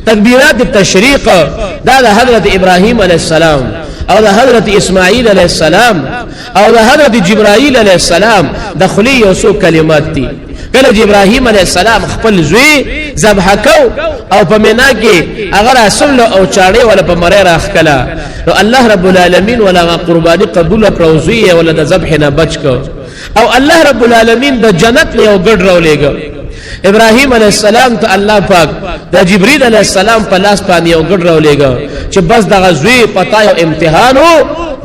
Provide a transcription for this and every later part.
تکبیرات التشریق دا حضرت ابراہیم علیہ السلام او دا حضرت اسماعیل علیہ السلام او دا حضرت جبرائیل علیہ السلام دخلی یوسو کلمات تی کله ابراهیم علیہ السلام خپل زوی ذبح کو او په مینا کې اگر اصل او چاړي ولا په مری راخ کلا نو الله رب العالمین ولا قربانی قبول کړو زوی ولا د ذبح نه بچ کو او الله رب العالمین د جنت له ګډ راولېګو ابراهیم علیہ السلام ته الله پاک د جبرئیل علیہ السلام په لاس باندې یو ګډ راولېګو چې بس د غزوی پتا یو امتحان وو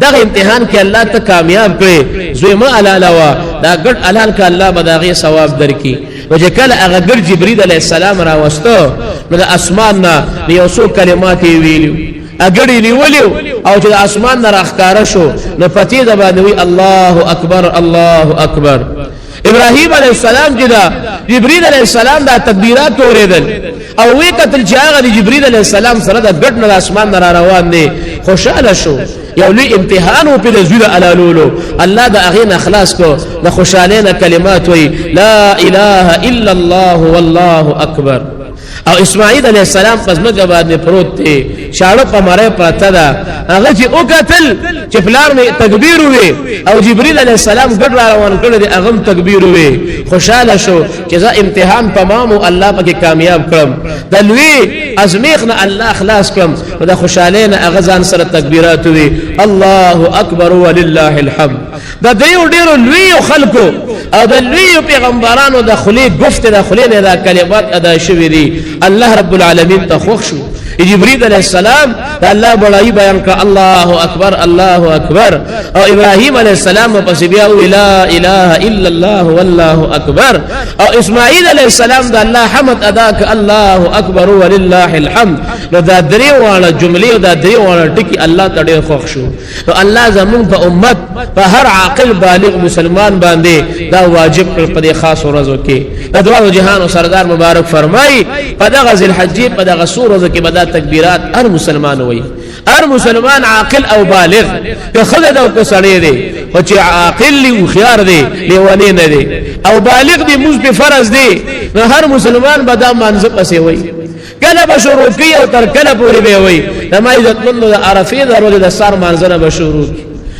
دغه امتحان کې الله ته کامیاب کړي زوی ما علاوه دا ګډ حلال ک الله بداغي ثواب درکې وجه کله هغه ګډ جبرئیل علیہ السلام را وستو نو د اسمان نه یو څو کلمات ویلو اګړی نیولیو او چې د اسمان نه راخکاره شو نو پتی د باندې الله اکبر الله اکبر ابراهیم علیہ السلام جدا جبرئیل علیہ السلام دا تکبیرات اوریدل او وی قتل چاغه د جبرئیل علیہ السلام سره د ګډ نه اسمان نه روان دي خوشاله شو یو لوی امتحان او په زوی علالولو الله دا اغین اخلاص کو د خوشالینه کلمات وی لا اله الا الله والله اکبر او اسماعیل علیہ السلام پس مګه باندې پروت دی شاړو په مړې پراته ده هغه چې او قتل چې فلار می تکبیر وی او جبرئیل علیہ السلام ګډ روان کړی دی هغه تکبیر وی خوشاله شو چې دا امتحان تمام الله پکې کامیاب کړم د لوی ازمیخنا الله خلاص کړم دا خوشالینه هغه ځان سره تکبیرات وی الله اکبر ولله الحمد دا دیو ډیرو لوی خلکو او د لوی پیغمبرانو د خلی گفت د خلی نه دا کلمات ادا شوی دي الله رب العالمین ته خوښ شو جبرئیل علیہ السلام دا الله بڑائی بیان کا الله اکبر الله اکبر او ابراہیم علیہ السلام پس بیا لا اله الا الله والله اکبر او اسماعیل علیہ السلام دا الله حمد ادا کا الله اکبر ولله الحمد نو دا درې واړه جملې او دا درې واړه ټکی الله ته خوښ شو نو الله زمون په امت په هر عاقل بالغ مسلمان باندې دا واجب په دې خاص ورځو کې د دوه جهان او سردار مبارک فرمای په دغه ذل حج په دغه سورو کې بدا تکبیرات هر مسلمان وي هر مسلمان عاقل او بالغ که خلد او کسړی دی او چې عاقل او خيار دی لیوانی نه دی او بالغ دی موږ په فرض دی هر مسلمان بدا منځ پسې وي کله به شروع کی او تر کله پورې به وي تما عزت مند د عرفه د ورځې د سار منځنه به شروع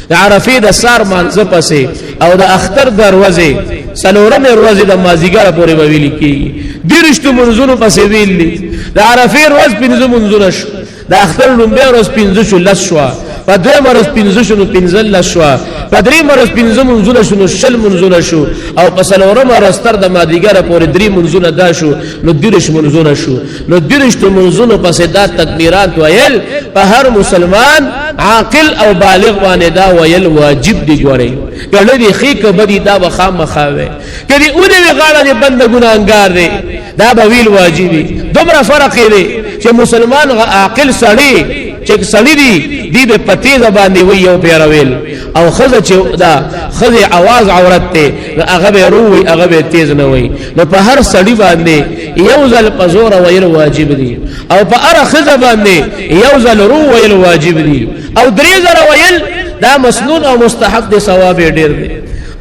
د عرفه د سار منځ پسې او د اختر دروازه سلورمه ورځې د مازیګر پورې به ویل کی درشت منځونو پسې ویل دي د عرفه ورځ پنځه منځونه شو د اختر لومبه ورځ پنځه شو لس شو په دوه ورځ پنځه شو پنځه لس شو په درې ورځ پنځه منځونه شو شل منځونه شو او په سلورمه ورځ تر د مازیګر پورې درې منځونه دا شو نو درش منځونه شو نو درشت منځونو پسې دا تکبیرات ویل په هر مسلمان عاقل او بالغ باندې دا ویل واجب دی ګوري کله دی خې کبدی دا بخام مخاوي کله اونې غاړه دی بند ګناګار دی دا به ویل واجبي دومره فرق دی چې مسلمان عاقل سړی چې سړی دی به پتی زبان دی وی یو پیرویل او خزه چې دا خزه आवाज عورت ته هغه به روي هغه به تیز نه وي نو په هر سړی باندې یو ځل پزور ویل واجب دي او په هر خزه باندې یو ځل رو ویل واجب دي او درې ځله ویل دا مسنون او مستحب دي ثواب ډیر دي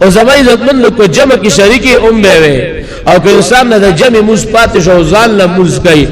او زمای عزتمن کو جمع کی شریکی به وي او که انسان نه د جمع مثبت شو ځان له موږ کوي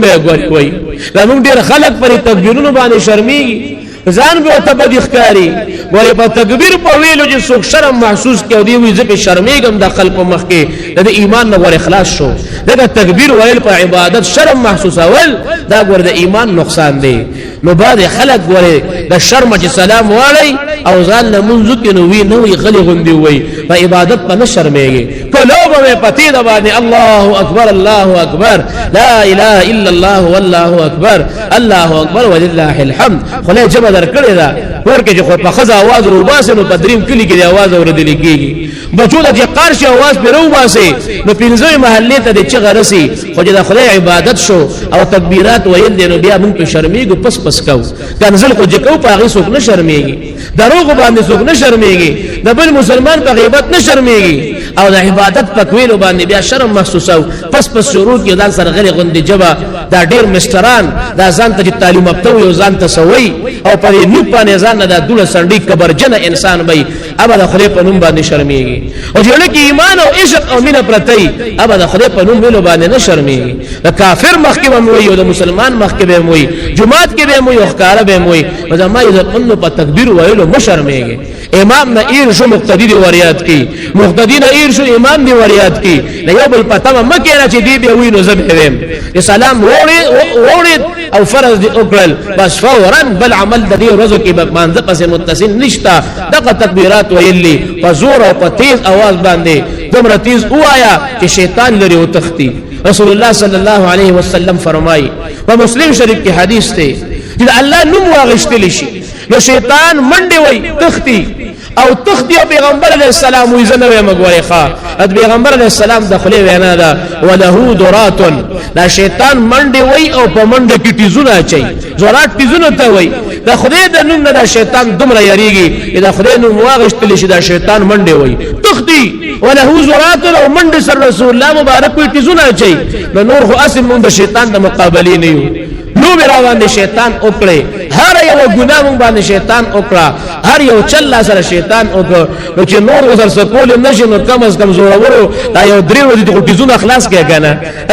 به کوي زموږ ډیر خلک پر تکبیرونو باندې شرمېږي ځان به ته بدی ښکاری ګوره په تکبیر په ویلو چې څوک شرم محسوس کوي دی وي زه په شرمېږم د خلکو مخ کې د ایمان نه ور اخلاص شو دا تکبیر ویل په عبادت شرم محسوس اول دا ګوره د ایمان نقصان دی نو بعد خلک ګوره د شرم چې سلام والی او ځان له منځ کې نو وی نو غلی غوندي وي په عبادت په نشرمېږي کلو به پتی د باندې الله اکبر الله اکبر لا اله الا الله والله اکبر الله اکبر ولله الحمد خله جبه درکړی دا ورکه چې په خزه आवाज روباسه نو په دریم کلی کې आवाज اوریدل کېږي بچو د قارش आवाज په روباسه نو پنځه محلې ته د چغرسي خو د خدای عبادت شو او تکبیرات ویل دي نو بیا موږ په شرمېږو پس پس کو کنزل کو جکو په هغه څوک نه شرمېږي دروغ باندې څوک نه شرمېږي د بل مسلمان په غیبت نه شرمېږي او د عبادت پکویلو باندې بیا شرم محسوسو پس شروع کې ځان سره غلي غوندي جبا دا ډیر مستران دا ځان ته تعلیم ابتو یو ځان ته سوي او په نو باندې ځان دا دوله سنډي کبرجن انسان وي ابد خدای په نوم باندې شرمېږي او چې کې ایمان او عشق او مینه پرتې ابد خدای په نوم ویلو باندې نه شرمېږي د کافر مخکې به وي او د مسلمان مخکې به وي جمعات کې به وي او ښکارا به وي مزما یذ په تکبیر ویلو مشرمېږي امام نه ایر شو مقتدی دی وریات کی مقتدی نه ایر شو امام دی وریات کی نه یو بل پتہ مکه نه چې دی به وی نو زب هم سلام وړي او فرض دی وکړل بس فورا بل عمل د دې ورځو کې به مانځه پس متصل نشتا دغه تکبیرات ویلي په زور او په تیز आवाज باندې دومره تیز وایا چې شیطان لري او تختی رسول الله صلی الله علیه وسلم فرمایي په مسلم شریف کې حدیث ته چې الله نوم واغشتل شي نو شیطان منډه وای تختی او تختی پیغمبر علیہ السلام وی زنه مګوري ښا پیغمبر علیہ السلام داخله وینا ده وله درات دا شیطان منډه وای او په منډه کې تیزونه چي زورات تیزونه ته وای دا خدای د نوم نه دا شیطان دومره یریږي دا خدای نوم واغشتل شي دا شیطان منډه وای تختی وله درات او منډه سر رسول الله مبارک وی تیزونه چي نو نور خو اسم مون د شیطان د مقابله نه یو نو بیراوان شیطان وکړي هر یو ګناه مون باندې شیطان وکړه هر یو چل سره شیطان وکړه نو چې نور وزر سکول نشي نو کم از کم زور ورو دا یو درې ورځې د ټیزون اخلاص کې کنه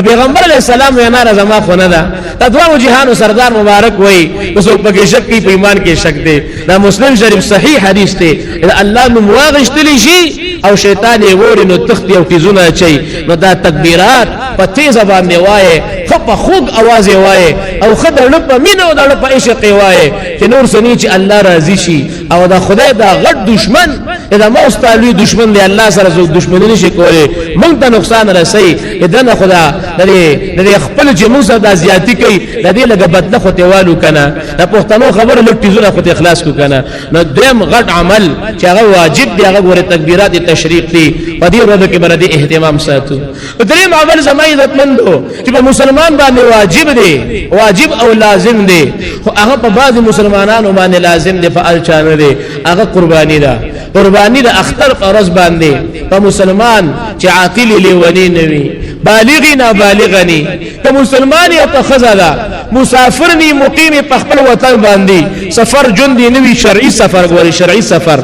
پیغمبر علیہ السلام وینا رضما خو نه ده دا دوه جهان سردار مبارک وای اوس په کې شک کې ایمان کې شک دی دا مسلم شریف صحیح حدیث دی الله نو واغشتلی شي او شیطان یې ووري نو تختی او تیزونه چي نو دا تکبیرات په تیز باندې وای خپ خوږ आवाज وای او خدای په مینه او د په عشق وای چې نور سني چې الله راضي شي او دا خدای دا غټ دشمن دا موستالوی دشمن دی الله سره زو دشمنی نشي کوله مونږ ته نقصان رسي دنه خدا د خپل جمهور سره د زیاتی کوي د دې لګ بدله خوتوالو کنه د پښتنو خبره لټیزونه خو اخلاص کو کنه نو دیم غټ عمل چې هغه واجب دی هغه ور تکبیرات تشریق دی په دې ورځ کې باندې اهتمام ساتو دریم عمل زمای عزتمندو چې په مسلمان باندې واجب دی واجب او لازم دی خو هغه په بعض مسلمانانو باندې لازم دی فعال چانه دی هغه قربانی ده قربانی د اختر فرض باندې په مسلمان چې عاقل لیونی نوي بالغ نه بالغ ني ته مسلمان یا ته خزاله مسافر ني مقیم په خپل وطن باندې سفر جندي نوي شرعي سفر غوري شرعي سفر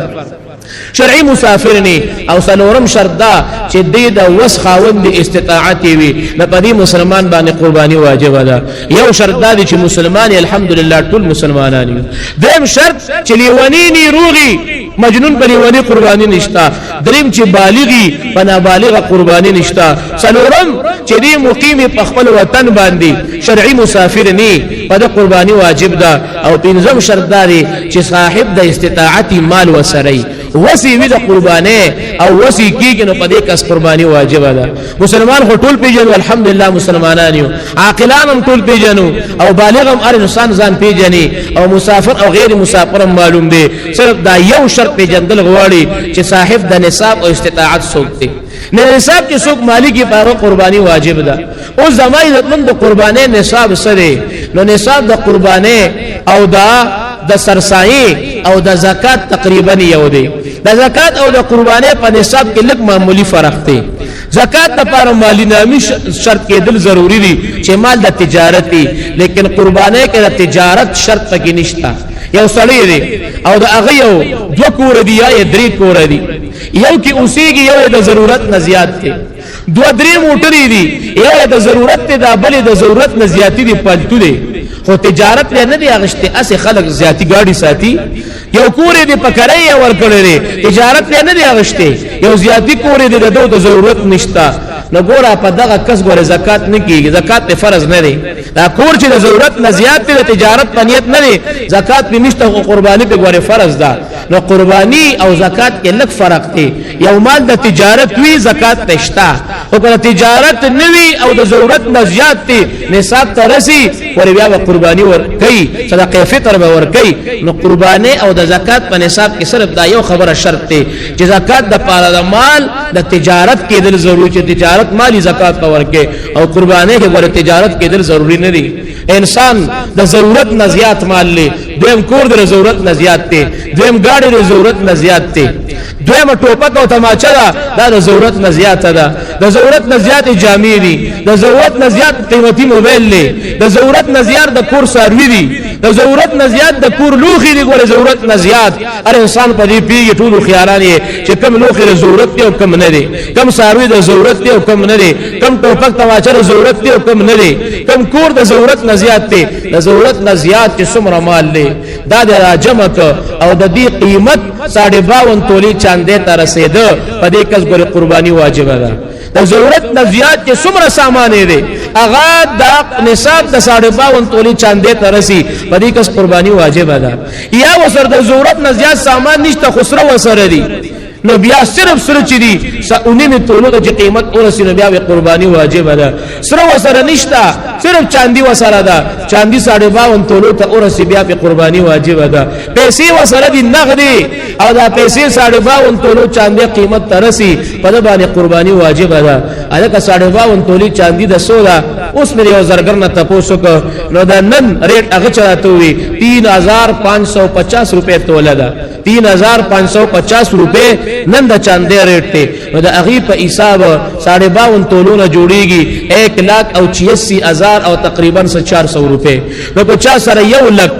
شرعي مسافر ني او سنورم شرط دا چې دې د وسخاوند استطاعت وي نه پدې مسلمان باندې قرباني واجب ده یو شرط دا چې مسلمان الحمدلله ټول مسلمانان دي دیم شرط چې لیونی ني روغي مجنون بلی ونی قربانی نشتا دریم چې بالغی بنا بالغ قربانی نشتا سلورم چې دی مقیم په خپل وطن باندې شرعي مسافر ني په قربانی واجب ده او پنځم شرط دی چې صاحب د استطاعت مال وسري وسی وی د قربانه او وسی کیږي نو په دې کس قربانی واجب ده مسلمان خو ټول پیژنو الحمدلله مسلمانان یو عاقلان هم ټول پیژنو او بالغ هم هر انسان ځان پیژني او مسافر او غیر مسافر معلوم دي صرف دا یو شرط پیژندل غواړي چې صاحب د نصاب او استطاعت څوک دی نه نصاب کې څوک مالی کې پاره قربانی واجب ده او زمای عزتمند د قربانه نصاب سره نو نصاب د قربانه او د سرسایی او د زکات تقریبا یو دی د زکات او د قربانه په نصاب کې لږ معمولی فرق دی زکات لپاره مالی نامی شرط کېدل ضروری دي چې مال د تجارت دی لیکن قربانه کې د تجارت شرط پکې نشتا یو سړی دی او د هغه یو دو کور دی یا درې کور دی یو کې اوسېږي یو د ضرورت نه زیات دی دو درې موټرې دي یو د ضرورت ته د بل د ضرورت نه زیاتی دی پالتو دی خو تجارت نه دی اغشته اسه خلک زیاتی گاڑی ساتي یو کورې دی پکړې ور کړې تجارت نه دی اغشته یو زیاتی کورې دی د ضرورت نشتا نو ګوره په دغه کس ګوره زکات نه کیږي زکات په فرض نه دی دا کور چې د ضرورت نه زیات دی تجارت په نیت نه دی زکات په نشته او قرباني په ګوره فرض ده نو قرباني او زکات کې لږ فرق دی یو مال د تجارت وی زکات نشتا او کله تجارت نوي او د ضرورت نه زیات دی نصاب ترسي ور بیا قرباني ور کوي صدقه فطر به ور کوي نو قرباني او د زکات په نصاب کې صرف دا یو خبره شرط دی چې زکات د پاره د مال د تجارت کې د ضرورت چې تجارت مالی زکات پور کې او قربانه کې ور تجارت کې دل ضروری نه دي انسان د ضرورت نه زیات مال لې دویم کور د ضرورت نه زیات ته دویم گاډي د ضرورت نه زیات ته دویم ټوپک او تماچا دا د ضرورت نه زیات ده د ضرورت نه زیات جامې دي د ضرورت نه زیات قیمتي موبایل لې د ضرورت نه زیات د کور ساروي دي د ضرورت نه زیات د کور لوخي دي ګوره ضرورت نه زیات هر انسان په دې پیږي ټول خیالان چې کم لوخي د ضرورت دی او کم نه دي کم ساروي د ضرورت دی او کم نه دي کم ټوپک تماچا د ضرورت دی او کم نه دي کم کور د ضرورت نه زیات دی د ضرورت نه زیات چې څومره مال لې دا د جمع او د دې قیمت 52 تولی چاندې ته رسیدو په دې کس ګوره قرباني واجب ده د ضرورت نه زیات چې څومره سامان دی اغا د نصاب د 52 تولی چاندې ته رسی په دې کس قرباني واجب ده یا وسر د ضرورت نه زیات سامان نشته خسرو وسره دی نو بیا صرف سره چي دي سونی تولو د قیمت اورسي نو بیا قرباني واجب ده سره وسره نشتا صرف چاندي وسره ده چاندي 52 تولو ته اورسي بیا په قرباني واجب ده پیسې وسره دي نغدي او دا پیسې 52 تولو چاندي قیمت ترسي په باندې قرباني واجب ده الکه 52 تولی چاندي د سودا اوس مې یو زرګر نه تاسو کو نو دا نن ریټ هغه چلاته وي 3550 روپے توله ده 3550 روپے نن د چاندې ریټ ته نو د اغي په حساب 52 تولونه جوړيږي 1,86,000 او تقریبا 400 روپے نو 50 سره 1 لک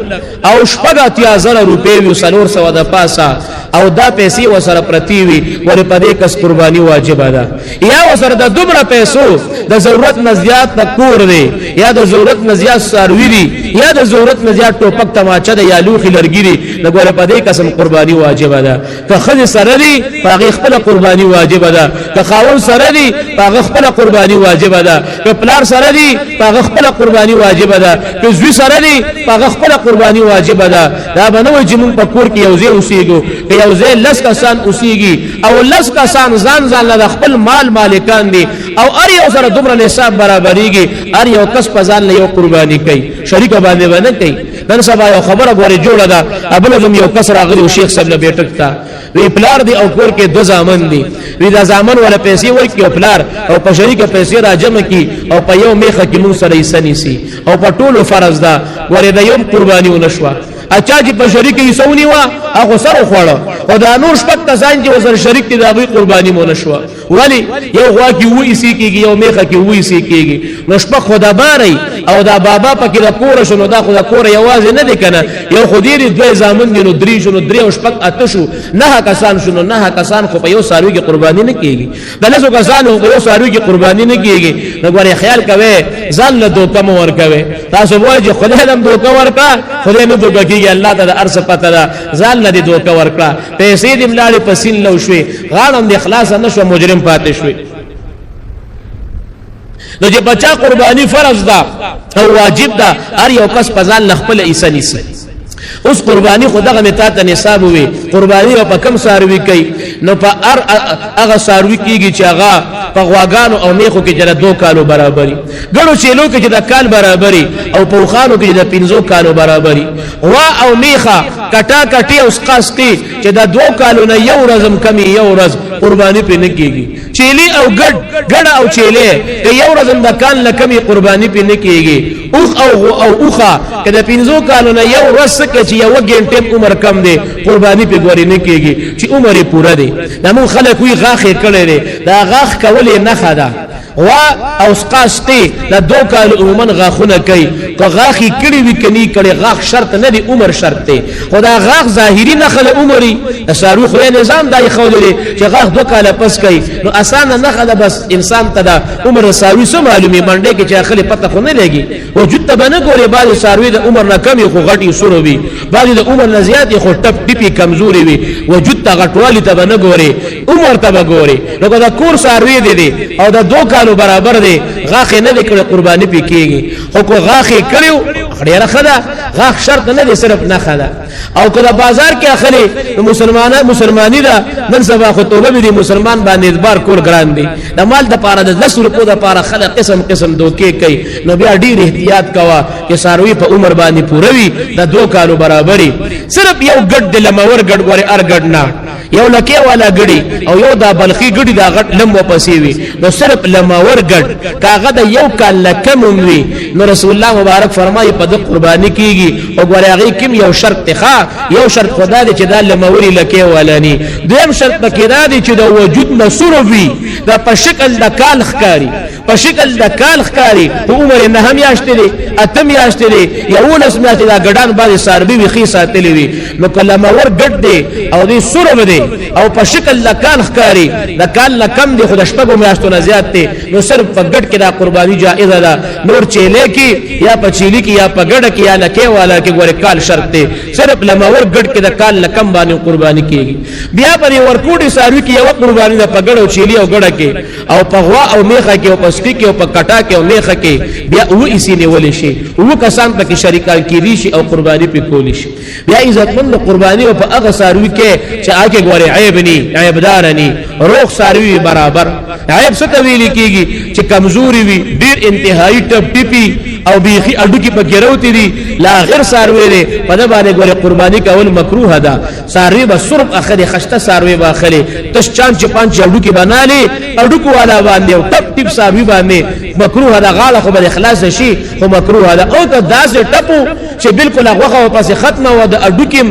او شپږ هزار روپے وي 300 د پاسا او دا پیسې وسره پرتی وي ور په دې کس قرباني واجب ده یا وسره د دومره پیسو د ضرورت نه زیات کور دی یا د ضرورت نه زیات ساروي دي یا د ضرورت نه زیات ټوپک تماچا د یا لوخي لرګيري د ګوره په دې قسم قرباني واجب ده که خځه سره دي هغه خپل قرباني واجب ده که خاون سره دي هغه خپل قرباني واجب ده که پلار سره دي هغه خپل قرباني واجب ده که زوی سره دي هغه خپل قرباني واجب ده دا بنوي چې موږ په کور کې یو ځای اوسېګو یو ځای لس کسان اوسېږي او لس کسان ځان له خپل مال مالکان دي او ار یو سره دومره نصاب برابرېږي ار یو کس په ځان له یو قرباني کوي شریک باندې باندې کوي نن سبا یو خبره غوړي جوړه ده ابل زم یو کس راغلی شیخ صاحب له بیٹک تا وی پلار دی او کور کې دو زامن دي وی دا زامن ولا پیسې ورکي او پلار او په شریک پیسې را جمع کی او په یو میخه کې مون سره یې سي او په ټولو فرض ده ورې د یو قرباني ونشوا اچا چې په شریک یې سونی وا هغه سره خوړه او دا نور شپږ کسان چې وسره شریک دي دا غي قرباني مون نشوا ولی یو غوا کې وې سي کېږي یو میخه کې وې سي کېږي نو شپږ خدا باري او دا بابا پکې د کور شنو دا خدا کور یوازې نه دي کنه یو خدای دې دوی زامن دي نو درې شنو درې او شپږ اته شو نه کسان شنو نه کسان خو په یو ساروي کې قرباني نه کېږي د لاسو کسان په یو ساروي کې قرباني نه کېږي نو غواړي خیال کوي ځان له دوکه مو ور کوي تاسو وایي چې خدای دې دوکه ورکا خدای نه دوکه کېږي الله تعالی ارس پته ده ځان له دې دوکه ورکا پیسې دې ملاړي پسین لو شوي غاړم دې اخلاص نه شو مجرم پاتې شوي نو چې بچا قرباني فرض ده او واجب ده هر یو کس په ځان خپل ایسنی سي اوس قرباني خدغه متا ته نصاب وي قرباني په کم ساروي کوي نو په هغه ساروي کیږي چې هغه په غواګانو او میخو کې جره 2 کالو برابرۍ ګړو چيلو کې د کال برابرۍ او په خوانو کې د 15 کالو برابرۍ وا او میخه کټا کټي اوس قاسقي چې د 2 کالو نه یو رزم کمی یو رز قرباني په نه کیږي چيلي او ګډ او چيلي که یو رزم د کال نه کمی قرباني په نه کیږي اوخ او اوخه که د 15 کالو نه یو رز کې چې یو غنټه عمر کم دی قرباني په ګوري نه کیږي چې عمر یې پوره دی نو خلک وی غاخه کړي دي دا غاخ کولې نه خدا وا او سقاستی د 2 کال عموما غاخونه کوي که غاخي کړي وی کني کړي غاخ شرط نه دی عمر شرط دی خدا غاخ ظاهري نه خل عمري اشارو خو نظام دای خولې چې غاخ 2 کال پس کوي نو اسانه نه خدا بس انسان ته د عمر ساوي سم معلومي منډه کې چې خل پته خو نه لګي وجود ته بنه ګوري بعض ساروي د عمر نه کم خو غټي سورو وي بعض د عمر نه زیات خو ټپ ټپي کمزوري وي وجود ته غټوالي ته بنه ګوري عمر ته ګوري نو دا کور ساروي دي او د 2 کالو برابر دی غاخ نه لیکل قرباني پکېږي خو کو غاخ کړیو ډیره خدا غاخ شرط نه دی صرف نه خدا او کله بازار کې اخلي مسلمانۍ دا نن سبا خو توبه دي مسلمان باندې اعتبار کول ګران دي د مال د پاره د 10 روپو د پاره خلک قسم دوکې کوي نو بیا ډیر احتیاط کوا چې ساروي په عمر باندې پوروي د 2 کالو برابرۍ صرف یو ګډ د لمور ګډ غوري ار ګډ نه یو لکه والا ګړي او یو دا بلخي ګړي دا غټ لم وپسې وي نو صرف لماور ګړ کاغه د یو کال لکم وي نو رسول الله مبارک فرمایي په د قرباني کیږي او ګورغي کوم یو شرط ښا یو شرط خدا دې چې دا لموري لکه ولانی دویم شرط پکې دا دي چې د وجود نصر وي دا په شکل د کال ښکاری په شکل د کال ښکاری په عمر نه هم یاشته دي اتم یاشته دي یو نس میاشتې دا ګډان باندې ساربي وي خي ساتلې وي نو کله مور ګډ دي او دې سور دي او په شکل د کال ښکاری د کال لکم دي خود شپږ میاشتو نه زیات دي نو صرف په ګډ کې دا قرباني جائزه ده نور چيله کې یا په چيلي کې یا په ګډ کې یا لکه والا کې ګوره کال شرط دي صرف لمور ګډ کې د کال لکم باندې قرباني کیږي بیا پر ورکوټي ساروي کې یو قرباني د په ګډ او چيلي او ګډ کې او په غوا او میخه کې او په سټي کې او په کټا کې او میخه کې بیا و اسی نیول شي و کسان پکې شریکان کیدي شي او قرباني په کول شي بیا عزتمن قرباني او په هغه ساروي کې چې هغه ګوره عیب ني عیبدار ني روغ ساروي برابر عیب څه تویل کیږي چې کمزوري وي ډیر انتهایی ټپ ټپي او بیخي اډو کې پکې راوتی دي لا غیر ساروي دي په دا باندې ګوره قرباني کول مکروه ده ساروي به صرف اخره خشته ساروي باخله تش چان چې پانچ اډو کې بنالي اډو کو والا باندې او ټپ ټپ ساروي باندې مکروه ده غاله خو به اخلاص شي خو مکروه ده او ته داسې ټپو چې بالکل هغه پسې ختمه و د اډو کې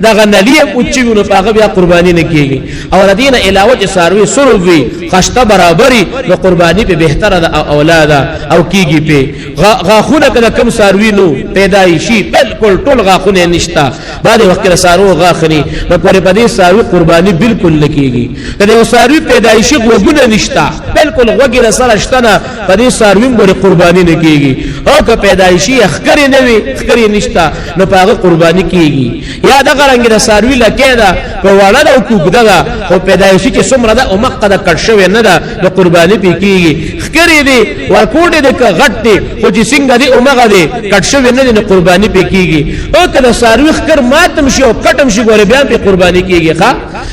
د غنلیه او چې نو هغه بیا قرباني نه کیږي او ردینه علاوه چې ساروي سروي خشته برابرۍ نو قرباني په بهتره ده اولاد او کیږي په غاخونه کله کم ساروي نو پیدایشي بالکل ټول غاخونه نشتا بعد وخت له سارو غاخني نو پر پدې ساروي قرباني بالکل لکېږي کله ساروي پیدایشي غوګونه نشتا بالکل غوګره سره شتنه پدې ساروي مور قرباني نه کیږي او که پیدایشي اخکری نه وي اخکری نشتا نو پاغه قرباني کیږي یا د غرنګ د ساروي لکه دا په وړه او کوګدا او پیدایشي چې څومره ده او مقده کټ شوی نه ده د قرباني پی کیږي اخکری دي ورکوټ دي که غټ دي خو چې څنګه دي اومغه دي کټ شوی نه دي قرباني پی کیږي او کله ساروي اخکر ماتم شي او کټم شي ګوره بیا په قرباني کیږي ښا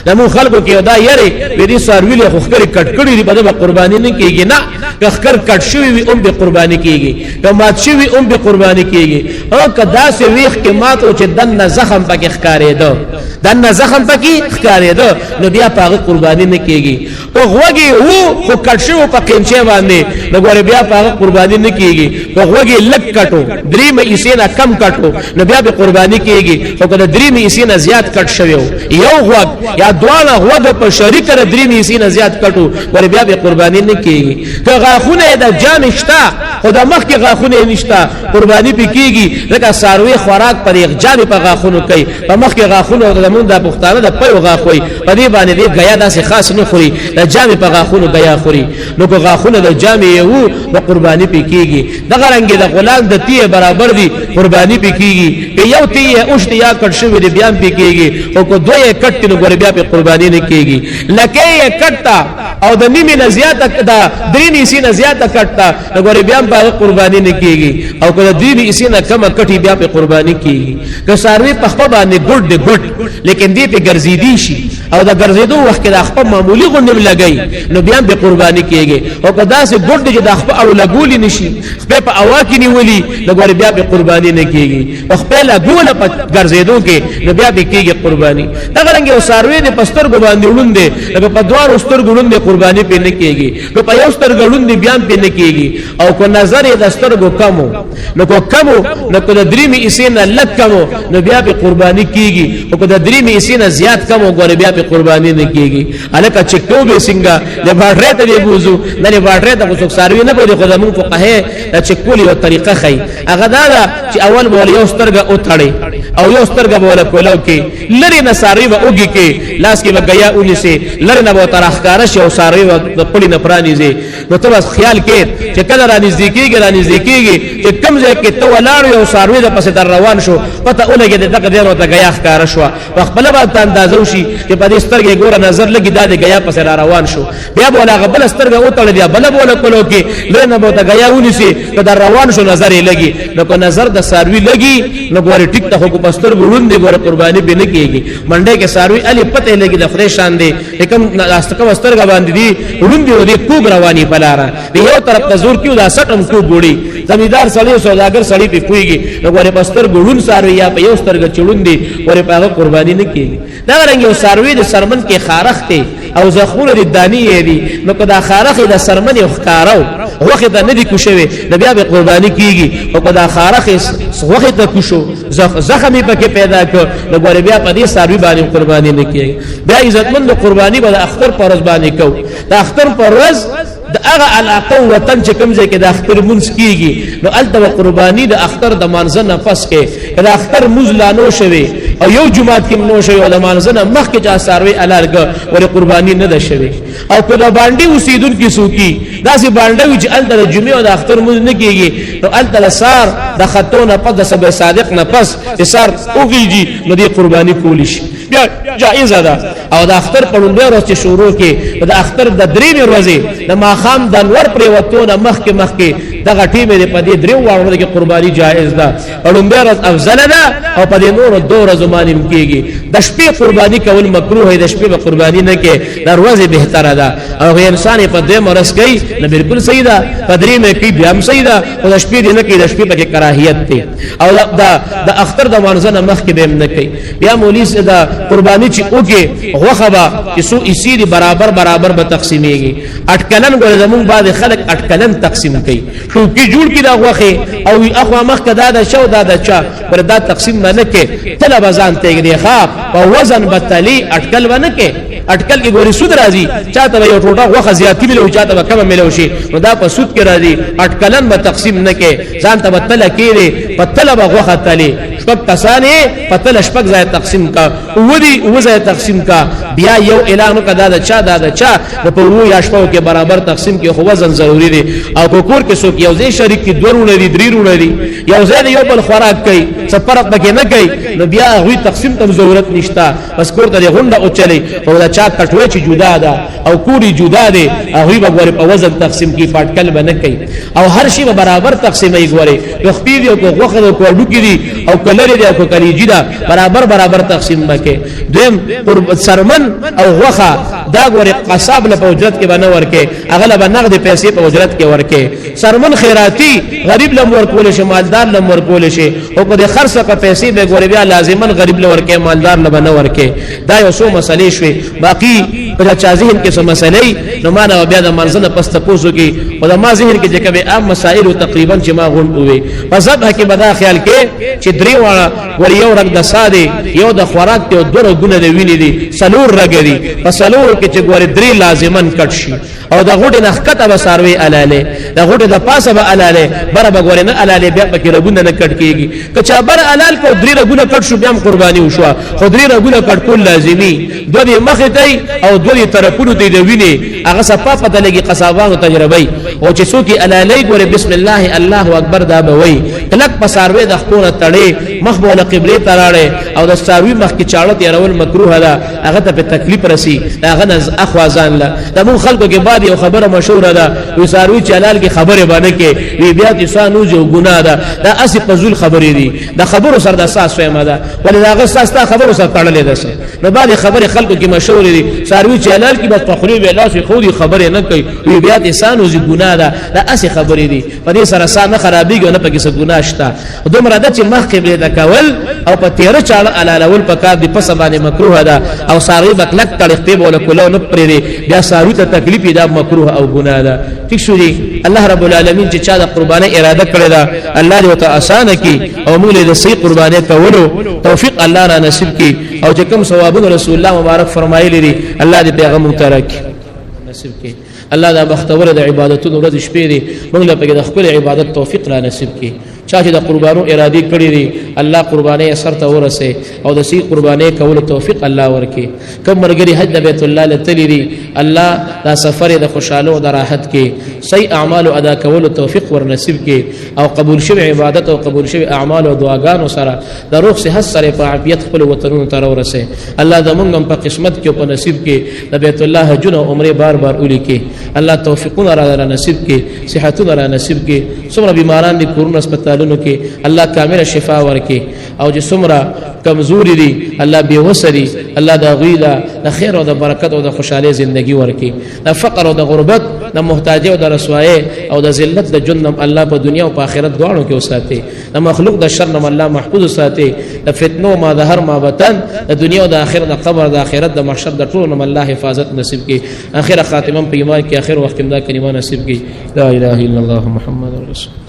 نمو خلکو کې دا یری دې ساروي له اخکر کټ کړي دي په قرباني نه کیږي نه اخکر کټ شوی وي اوم به قرباني کیږي که مات شوی اوم به قرباني کیږي او کدا سه ویخ کې مات او چې دنه زخم پکې ښکارې ده دنه زخم پکې ښکارې ده نو بیا پاغه قرباني نه کیږي او غوږی وو خو کټ شو په قینچه باندې نو ګوره بیا پاغه قرباني نه کیږي او غوږی لک کټو درې مې اسینه کم کټو نو بیا به قرباني کیږي او کله درې مې اسینه زیات کټ شوی یو غوږ یا دواړه غوږ په شریک سره درې مې اسینه زیات کټو ګوره بیا به قرباني نه کیږي که غاخونه د جام شتا خدا مخ کې غاخونه نشتا قرباني پکېږي لکه ساروي خوراک پر یک جام په غاخونو کوي په مخ کې غاخونه د مونږ د پښتانه د پيو غاخوي په دې باندې دې غیا داسې خاص نه خوري د جام په غاخونو غیا خوري نو کو غاخونه د جام یو د قرباني پکېږي د غرنګ د غلام د تیه برابر دي قرباني پکېږي که یو تیه اوشت یا کټ شوی دی بیان پکېږي او کو دوی کټ نو ګور بیا په قرباني نه کېږي لکه یې کټا او د نیمه نه زیاته دا درې نسی نه زیاته کټا نو ګور بیا په قرباني نه کېږي او کله دې نسی نه کم کټي بیا په قرباني کېږي که ساروي په خپل باندې ګډ دې ګډ لیکن دې په ګرځېدي شي او دا ګرځېدو وخت کې د خپل معمولی غونډه لګي نو بیا په قرباني کېږي او کدا سه ګډ دې د خپل اړو لګولې نشي خپل په اوا کې نیولې نو ګور بیا په قرباني نه کېږي خپل لګول په ګرځېدو کې نو بیا به کېږي قرباني دا څنګه او ساروي د پستر ګ باندې وړوندې لکه په دوار استر ګړوندې قرباني په نه کېږي نو په یو ستر ګړوندې بیان په نه کېږي او کو نظر د ستر ګ کمو نو کو کمو نو کو د درې می اسینه لک کمو نو بیا په قرباني کېږي او کو د درې می اسینه زیات کمو ګور بیا په قرباني نه کېږي الکه چکو به څنګه د باډره ته دی بوزو نه د باډره ته کو ساروي نه په خدامو فقهه د چکولي او طریقه خي هغه دا چې اول بول یو سترګه او تړي او یو سترګه بوله کولو کې لری نه ساروي و اوږي کې لاس کې بغیا اونې سي لری نه به ترخکار شي او ساروي د پړي نه پرانی زي نو ته بس خیال کې چې کله را نزدیکيږي چې کم ځای کې تو ولار یو ساروي د پسې در روان شو پته اولګي د دغه ډیر وته غیا ښکار شو په خپل باندې اندازو شي چې په دې سترګې ګوره نظر لګي د غیا پسې را روان شو بیا بوله غبل سترګه او تړ بیا بل بوله کولو کې لری نه به غیا اونې سي ته در روان شو نظر یې لګي نو کو نظر د ساروي لګي نو ګوره ټیک ته کو پستر ګوند ګوره قرباني به نه کېږي منډه کې ساروي علي پته لګي د خره شان دي کوم لاستکه وسترګه باندې دي وړوندې ودي کوګ رواني بلاره یو طرف ته زور کیو دا سټم کو ګوړي زمیدار سړی سوداګر سړی په پويږي نو ګوره پستر ګړون ساروي یا په یو سترګ چړون دي ګوره په قرباني نه کیږي دا رنګ یو ساروي د سرمن کې خارخ ته او زخمونه د دانی دي نو کدا خارخ د سرمن یو ښکارو وخت ته نه دي کوشوي د بیا به قرباني کیږي او کدا خارخ وخت ته کوشو زخمي پکې پیدا کړ نو ګوره بیا په دې ساروي باندې قرباني نه کیږي بیا عزتمند قرباني به اختر پر ورځ باندې کو د اختر پر ورځ د هغه علاقه وطن چې کوم ځای کې د اختر مونږ کیږي نو الته قرباني د اختر د مانځه نه پس کې د اختر مونږ لانو شوي او یو جمعات کې نو شوي او د مانځه نه مخ کې چا ساروي الارګ ور قرباني نه ده شوي او په باندې اوسیدونکو سوکي داسې باندې چې الته د جمعې او د اختر مونږ نه کیږي نو الته سار د خطونه په د سبع صادق نه پس سار اوږي نو دې قرباني کولی شي بیا جائز ده او د اختر په لومړي ورځ چې شروع کې د اختر د درې ورځې د ماخام د انور پر وتونه مخ کې دغه ټیمه د پدې درو وړو کې قرباني جائز ده او لومړي ورځ افضل ده او په دې نور دوه ورځې باندې کېږي د شپې قرباني کول مکروه دی د شپې قرباني نه کې د ورځې بهتره ده او انسان په دې مرز کوي نه بالکل صحیح ده په درې مې کې بیا هم صحیح ده او د شپې نه کې د شپې په کراهیت دی او د اختر د منځنه مخ کې به نه کوي بیا مولوی صدا قربانی چې اوګه غوخبا چې سو اسی دی برابر به تقسیمېږي اٹکلن ګور زمون بعد خلک اٹکلن تقسیم کوي شو کی جوړ کی دا غوخه او اخوا مخ کدا دا شو دا چا پر دا تقسیم نه کې طلب ازان ته دی ښا او وزن بتلی اٹکل ونه کې اٹکل کې ګوري سود راځي چاته یو ټوټه غوخه زیاتی ملو چاته کم ملو شي نو دا په سود کې راځي اٹکلن به تقسیم نه کې ځان ته بتل کېږي په طلب غوخه تلی شپک کسانه پتل شپک ځای تقسیم کا ودی وځای تقسیم کا بیا یو اعلان کدا دا چا په وو یا شپو کې برابر تقسیم کې خو وزن ضروری دی او کوکور کې څوک یو ځای شریک کی دورونه دي درېرونه دي یو ځای یو بل خوراک کوي څه فرق پکې نه کوي نو بیا غوي تقسیم ته ضرورت نشتا بس کور ته غونډه او چلی او دا چا کټوي چې جدا ده او کوری جدا ده هغه به ګوري په وزن تقسیم کې پټکل بنه کوي او هر شی به برابر تقسیمې ګوري یو خپل یو غوخه او کوډو کې دي او کلر دی او کلیجی دا برابر تقسیم بکې دویم سرمن او غوخه دا ګوري قصاب له اجرت کې باندې ورکه اغلب نقد پیسې په اجرت کې ورکه سرمن خیراتی غریب له ورکول شي مالدار له ورکول شي او په خرڅه په پیسې به ګوري بیا لازمن غریب له ورکه مالدار له باندې ورکه دا یو څو مسلې شوي باقی په چا ذهن کې څه مسلې نو معنا بیا د منځنه پس تاسو کې او د ما ذهن کې چې کوم عام مسائل تقریبا چې ما غون وي په ذبح کې بدا خیال کې چې درې ور یو رنگ د ساده یو د خوراک ته دوه ګونه د ویني دي سلور رګري په سلور کې چې ګور درې لازمن کټ شي او د غوډه نخکته به ساروي الاله د غوډه د پاسه به الاله بر به ګور نه الاله بیا پکې رګونه نه کټ کیږي کچا بر الال کو درې رګونه کټ شو بیا قرباني وشو خو درې رګونه کټ کول لازمي دوی مخ ته او دوی طرفونو ته د ویني هغه صفه پته لګي قصابانو تجربه او چې څوک الاله ګور بسم الله اکبر دا به وای کلک په ساروي د خپل تړي مخ بوله قبله تراړي او د ساروي مخ کې چاړه تیرول مکروه ده هغه ته په تکلیف رسی هغه نز اخوازان لا د مون خلکو کې بعد یو خبره مشهوره ده وی ساروي چلال کې خبره باندې کې وی بیا د سانو جو ګناه ده دا اسی فزول خبرې دي د خبرو سره د اساس فهمه ده ولې هغه اساس ته خبرو سره تړلې ده نو بعد خبره خلکو کې مشهور دي ساروي چلال کې بس تخریب لاس خودي خبره نه کوي وی بیا د سانو جو ګناه ده دا اسی خبرې دي په دې سره سانه خرابېږي نه پکې څه ګناه شته دومره د چې مخ قبله د کول او په تیر چاله علالول پکار دی پس باندې مکروه ده او ساروي بکلک تړختې بوله کولو نه پرې بیا ساروي ته تکلیف دا مکروه او ګناه ده ٹھیک شو دي الله رب العالمین چې چا د قرباني اراده کړی دا الله دې وته آسان کړي او موږ له صحیح قرباني کولو توفیق الله را نصیب کړي او چې کوم ثوابونه رسول الله مبارک فرمایلی دي الله دې پیغمبر مترک نصیب کړي الله دا بختور د عبادتونو ورځ شپې دي موږ له په خپل عبادت توفیق را نصیب کړي چا چې د قربانو ارادي کړی دي الله قرباني اثر ته ورسه او د سی قرباني کول توفیق الله ورکي کوم مرګري حج بیت الله لتلی دي الله دا سفر د خوشاله او د راحت کې صحیح اعمال ادا کول توفیق ور نصیب کې او قبول شوی عبادت او قبول شوی اعمال او دعاګانو سره د روح صحت سره په عافیت خپل وطنونو ته ورسه الله زمونږ په قسمت کې او په نصیب کې د بیت الله حجونه او عمره بار اولی کې الله توفیقونه را نصیب کې صحتونه را نصیب کې څومره بیماران دي کورونه هسپتالونو کې الله کامل شفا ورکړي او چې څومره کمزوري دي الله بے وسري الله د غیلا د خیر او د برکت او د خوشاله ژوندۍ ورکړي د فقر او د غربت د محتاجۍ او د رسوایۍ او د ذلت د ژوند الله په دنیا او په آخرت دواړو کې وساتي، د مخلوق د شر نه الله محفوظ وساتي، د فتنو ما ظهر ما بطن د دنیا او د آخرت د قبر د آخرت د محشر د ټولو نه الله حفاظت نصیب کړي، اخر خاتمه په ایمان کې اخر وخت کې دا کلمه نصیب کړي، لا اله الا الله محمد رسول